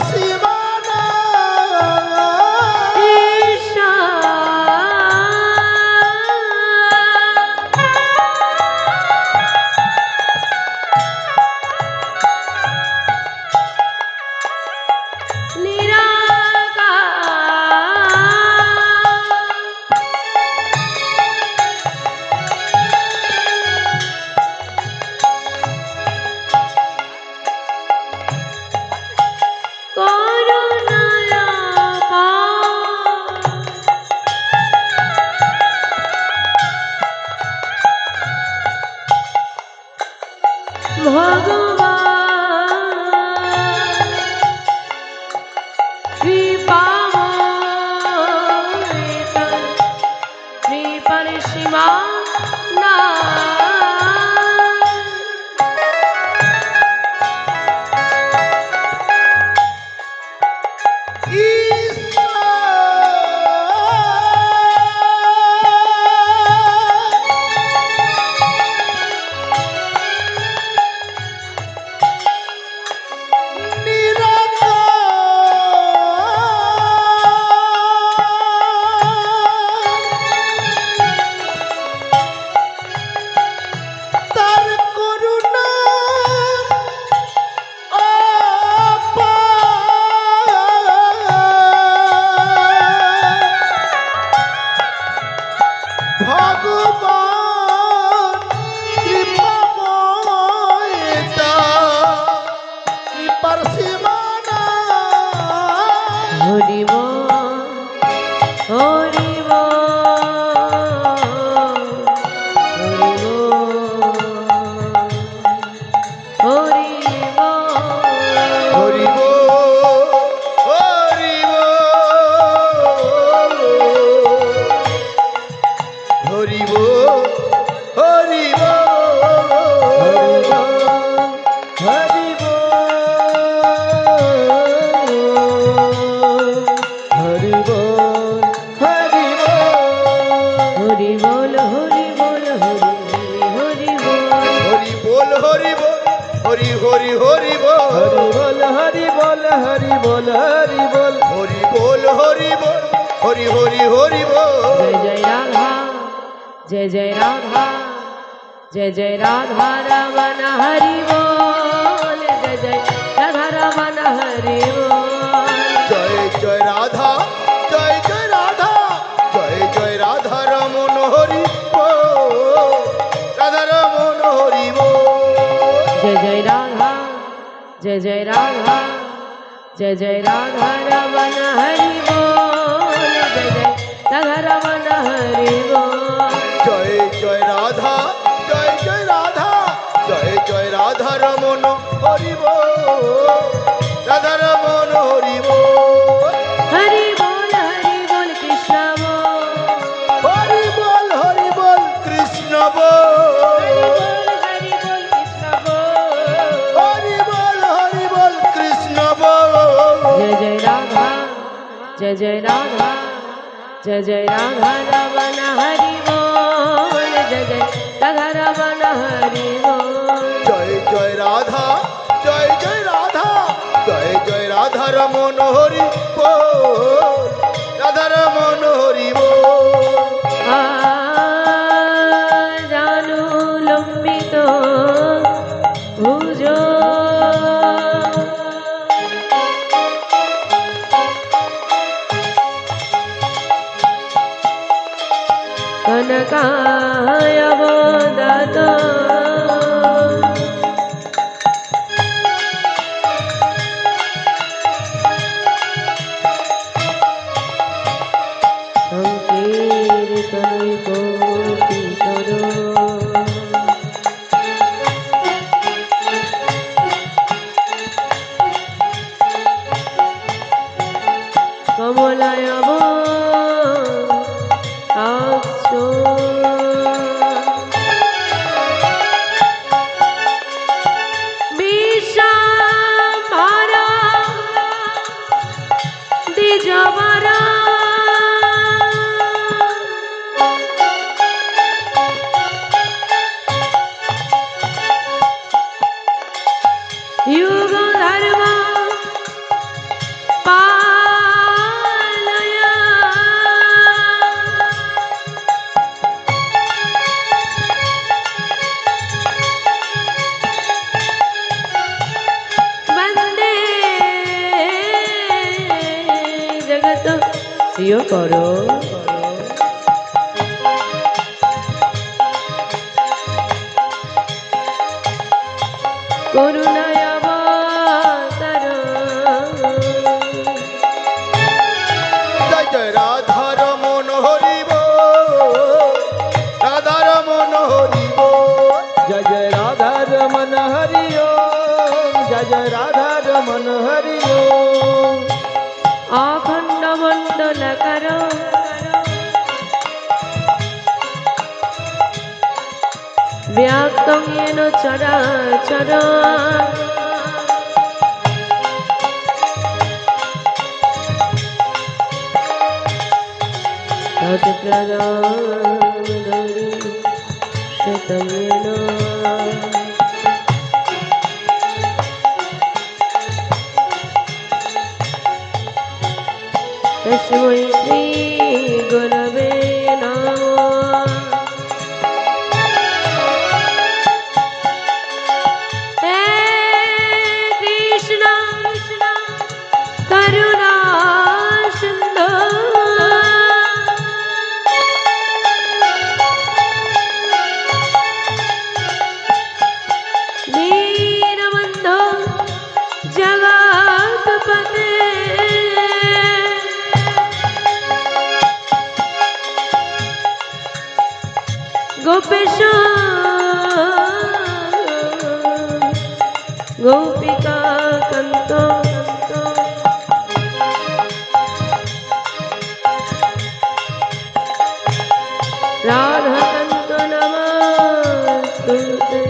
সীমানা जय जय राधा जय जय राधा रमन हरि बोल जय जय राधा रमन हरि बोल जय जय राधा जय जय राधा जय जय राधा रमन हरि बोल राधा रमन हरि बोल जय जय राधा जय जय राधा जय जय राधा रमन हरि बोल जय जय राधा रमन हरि बोल जय जय राधा जय जय राधा जय जय राधा रमन हरि बोल राधा रमन हरि बोल कृष्ण बोल हरि बोल कृष्ण बोल हरि बोल कृष्ण बोल हरि बोल कृष्ण बोल जय जय राधा जय जय राधा जय जय राधा रमन हरि बोल जय जय राधा रमन हरि बोल जय जय राधा जय जय राधा जय जय राधा रमन हरि बोल राधा रमन हरि बोल जानू लंबित भुजो कनकाय बोदत संकीर्तन कोटि करो कमलय पालय वन्दे जगत यो करो करुणाय अवतार জয় জয় রাধার মন হরিব রাধার মন হরিব जय जय राधा रमन हरि ओम जय जय राधा रमन हरि ओम अखंड वंदन करो व्याप्तं येन चराचर तत्प्रदानं येन तस्मै श्री गुरवे नमः हे कृष्ण करुणा सिंधु दीनबन्धो जगत्पते गोपेश गोपिका कंत राधा कंत नमस्तुते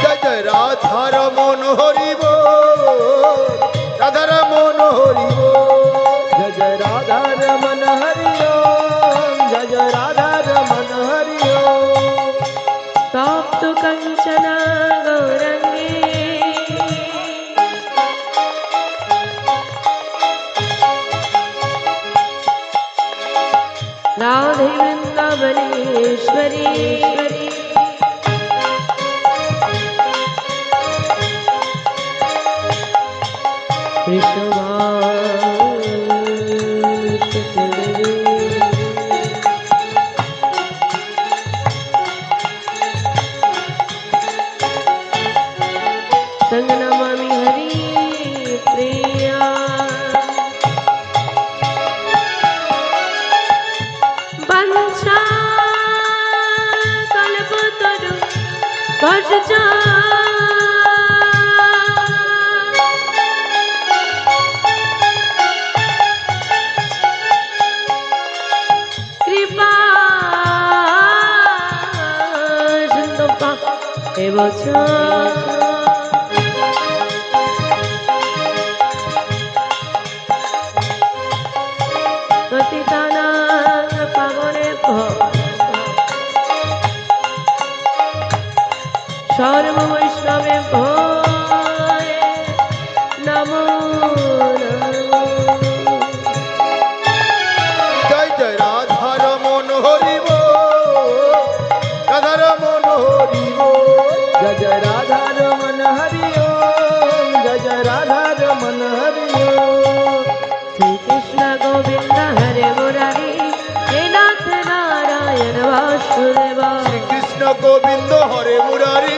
জয় জয় রাধার মন হরিব রাধার মন হরিব जय जय राधा रमन हरि ओम जय जय राधा रमन हरि ओम तप्त कंचन गौरंगी राधे वृंदावनेश्वरी संग नमामि हरि प्रिया वंशा कल्पतरु वर्षा कृपा सिन्धुपा एव च पतितानां पावनेभ्यो सर्ववैष्णवेभ्यो नमो नमः জয় জয় রাধার মন হরিব রাধার মন হরিব जय जय राधा रमन हरि ओम जय जय राधा रमन हरि ओम श्री कृष्ण गोविंद हरे मुरारी हे नाथ नारायण वासुदेव শ্রীকৃষ্ণ গোবিন্দ হরে মুরারি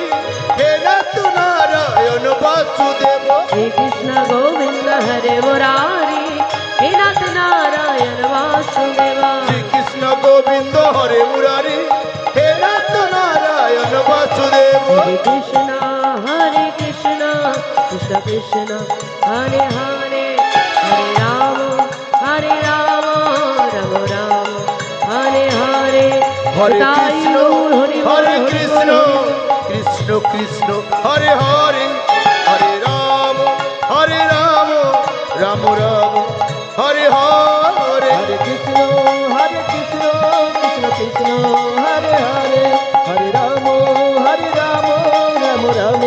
হে নাথ নারায়ণ বাসুদেব श्री कृष्ण गोविंद हरे मुरारी हे नाथ नारायण वासुदेव শ্রীকৃষ্ণ গোবিন্দ হরে মুরারি হে নাথ নারায়ণ বাসুদেব हरे कृष्ण कृष्ण कृष्ण हरे हरे हरे राम राम राम हरे हरे হরে কৃষ্ণ हरि হরে কৃষ্ণ কৃষ্ণ কৃষ্ণ হরে হরে হরে রাম রাম রাম হরে হরে हरे कृष्ण कृष्ण कृष्ण हरे हरे हरे राम राम राम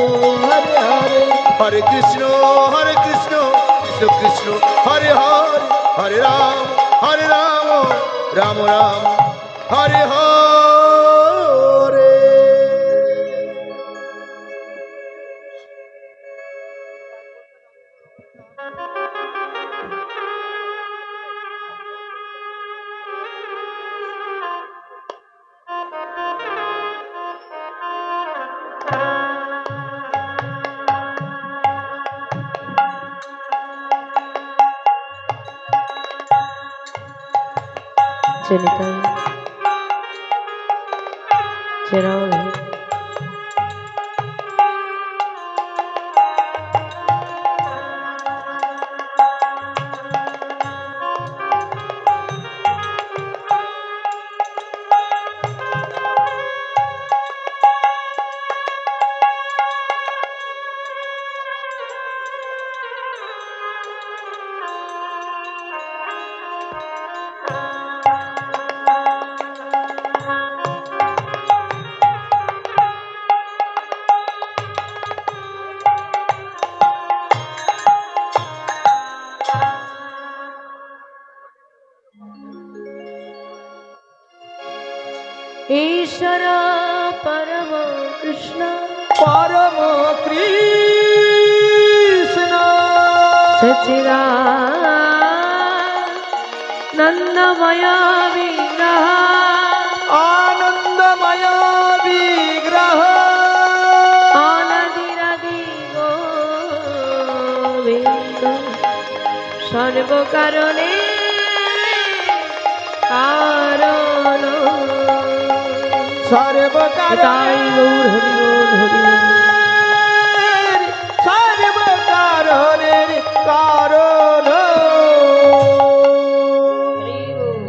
हरे हरे হরে কৃষ্ণ কৃষ্ণ কৃষ্ণ হরে হরে হরে রাম রাম রাম হরে হরে। चलिताई चराओ है ईश्वर परम कृष्ण परम कृष्ण सच्चिदानंदमय विग्रह आनंदमय विग्रह आनंदिरादि गोविंद सर्व कारणे कारण सर्व ताई गौर हरि बोल हरि बोल। सर्व कारणेर कारण हरि बोल।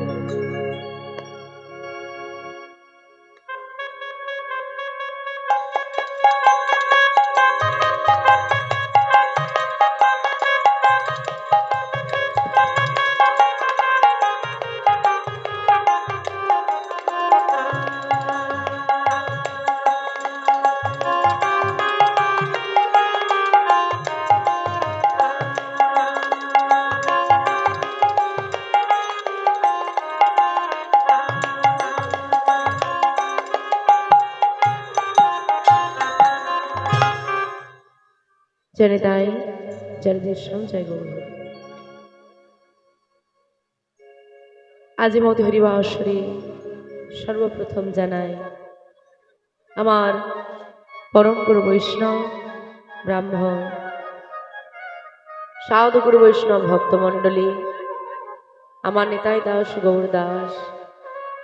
জনিতাই জলদেশম জয় গৌর। আজি মত হরিবাসরে সর্বপ্রথম জানাই আমার পরম গুরু বৈষ্ণব ব্রাহ্মণ সাধু গুরু বৈষ্ণব ভক্তমণ্ডলী, আমার নিতাই দাস গৌর দাস,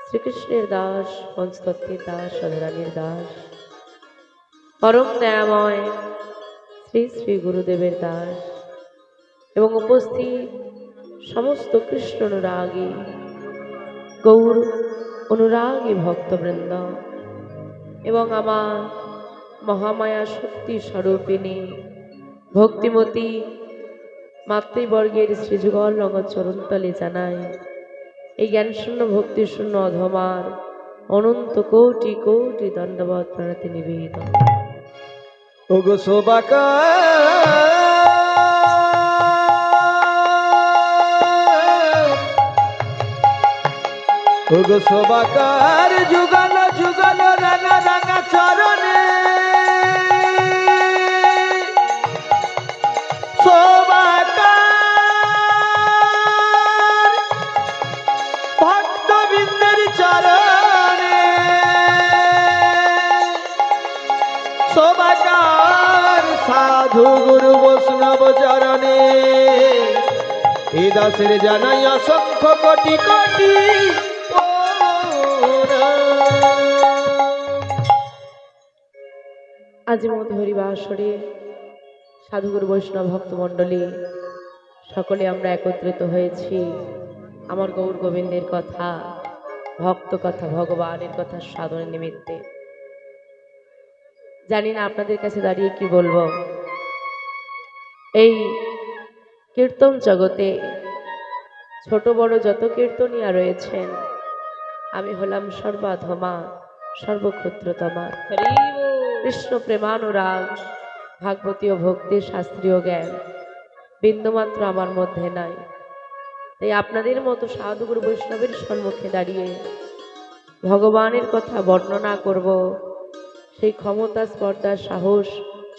শ্রীকৃষ্ণের দাস, পঞ্চতত্ত্বের দাস, রাধারানীর দাস, পরম দয়াময় শ্রী শ্রী গুরুদেবের দাস এবং উপস্থিত সমস্ত কৃষ্ণ অনুরাগী গৌর অনুরাগী ভক্তবৃন্দ এবং আমার মহামায়া শক্তি স্বরূপিণী ভক্তিমতী মাতৃবর্গের শ্রীযুগল রঙ চরণতলে জানাই এই জ্ঞানশূন্য ভক্তিশূন্য অধমার অনন্ত কোটি কোটি দণ্ডবত প্রণতি নিবেদন। ওগো শোভাকা ওগো শোভাকার যুগল যুগল রাঙা রাঙা চরণে শোভাকার ভক্তবৃন্দের চরণে শোভাকার সাধু গুরু বৈষ্ণব চরণে এই দাসের জানাই অসংখ্য কোটি কোটি আজ মত হরিবাসরে সাধুগুরু বৈষ্ণব ভক্তমণ্ডলী সকলে আমরা একত্রিত হয়েছি আমার গৌর গোবিন্দের কথা, ভক্ত কথা, ভগবানের কথা সাধনের নিমিত্তে। জানি না আপনাদের কাছে দাঁড়িয়ে কি বলবো। এই কীর্তন জগতে ছোট বড় যত কীর্তনিয়া রয়েছেন, আমি হলাম সর্বাধমা সর্বক্ষুদ্রতমা। কৃষ্ণ প্রেমানুরাগ ভাগবতীয় ভক্তির শাস্ত্রীয় জ্ঞান বিন্দুমাত্র আমার মধ্যে নাই। তাই আপনাদের মতো সাধুগুরু বৈষ্ণবের সম্মুখে দাঁড়িয়ে ভগবানের কথা বর্ণনা করব, সেই ক্ষমতা, স্পর্ধা, সাহস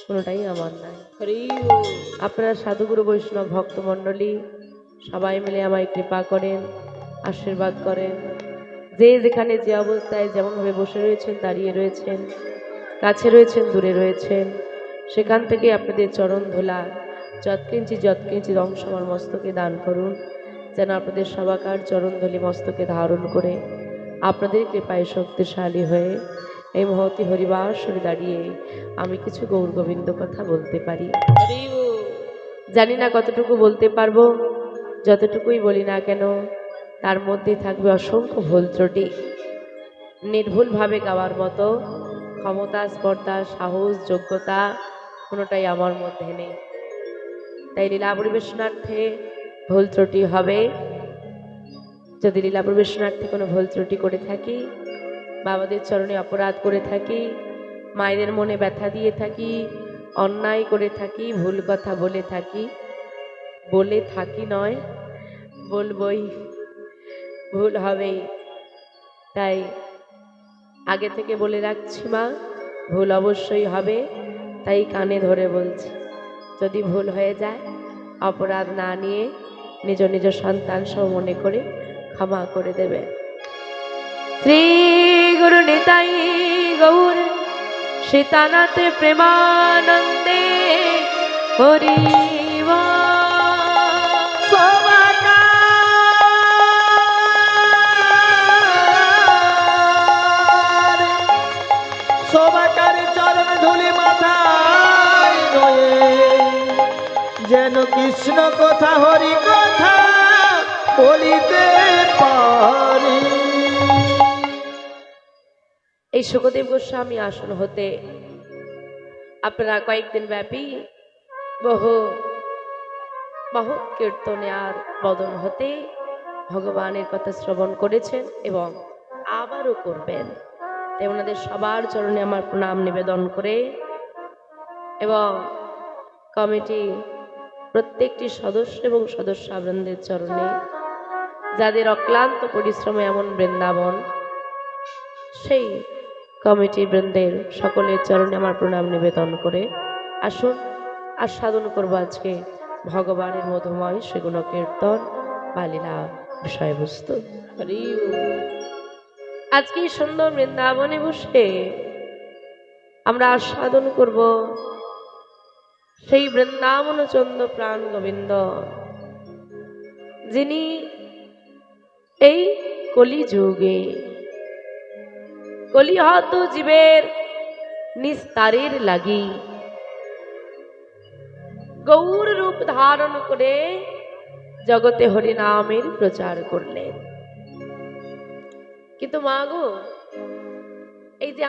কোনোটাই আমার নাই। হরি বল। আপনারা সাধুগুরু বৈষ্ণব ভক্তমণ্ডলী সবাই মিলে আমায় কৃপা করেন, আশীর্বাদ করেন। যে যেখানে যে অবস্থায় যেমনভাবে বসে রয়েছেন, দাঁড়িয়ে রয়েছেন, কাছে রয়েছেন, দূরে রয়েছেন, সেখান থেকে আপনাদের চরণ ধুলা যৎকিঞ্চিৎ অংশ আমার মস্তকে দান করুন, যেন আপনাদের সবাকার চরণ ধুলি মস্তকে ধারণ করে আপনাদের কৃপায় শক্তিশালী হয়ে এই মহতি হরিবাসরে দাঁড়িয়ে আমি কিছু গৌর গোবিন্দ কথা বলতে পারি। হরি বল। জানি না কতটুকু বলতে পারবো, যতটুকুই বলি না কেন তার মধ্যে থাকবে অসংখ্য ভুল ত্রুটি। নির্ভুলভাবে গাওয়ার মতো ক্ষমতা, স্পর্ধা, সাহস, যোগ্যতা কোনোটাই আমার মধ্যে নেই। তাই লীলা পরিবেশনার্থে ভুল ত্রুটি হবে। যদি লীলা পরিবেশনার্থে কোনো ভুল ত্রুটি করে থাকি, বাবাদের চরণে অপরাধ করে থাকি, মায়েদের মনে ব্যথা দিয়ে থাকি, অন্যায় করে থাকি, ভুল কথা বলে থাকি নয়, বলবই, ভুল হবেই। তাই আগে থেকে বলে রাখছি মা, ভুল অবশ্যই হবে। তাই কানে ধরে বলছি, যদি ভুল হয়ে যায় অপরাধ না নিয়ে নিজ নিজ সন্তান সহ মনে করে ক্ষমা করে দেবে। শ্রী গুরু নিতাই গৌর সীতানাথে প্রেমানন্দে হরি সবাকার চরণ ধুলি মাথায় নয়ে, যেন কৃষ্ণ কথা হরি কথা বলিতে পারি। এই সুখদেব গোস্বামী আসন হতে আপনারা কয়েকদিন ব্যাপী বহু মহৎ কীর্তনে আর বদন হতে ভগবানের কথা শ্রবণ করেছেন এবং আবারও করবেন। তাই ওনাদের সবার চরণে আমার প্রণাম নিবেদন করে এবং কমিটি প্রত্যেকটি সদস্য এবং সদস্যবৃন্দের চরণে, যাদের অক্লান্ত পরিশ্রমে এমন বৃন্দাবন, সেই কমিটি বৃন্দের সকলের চরণে আমার প্রণাম নিবেদন করে আসুন আস্বাদন করবো আজকে ভগবানের মধুময় সেগুলো কীর্তন বা লীলা বিষয়বস্তু। হরি বল। আজকে এই সুন্দর বৃন্দাবনে বসে আমরা আস্বাদন করব সেই বৃন্দাবন চন্দ্র প্রাণ গোবিন্দ, যিনি এই কলিযুগে কলিহত জীবের নিস্তারের লাগি গৌর রূপ ধারণ করে জগতে হরিনামের প্রচার করলেন। কিন্তু মা গো, এই যে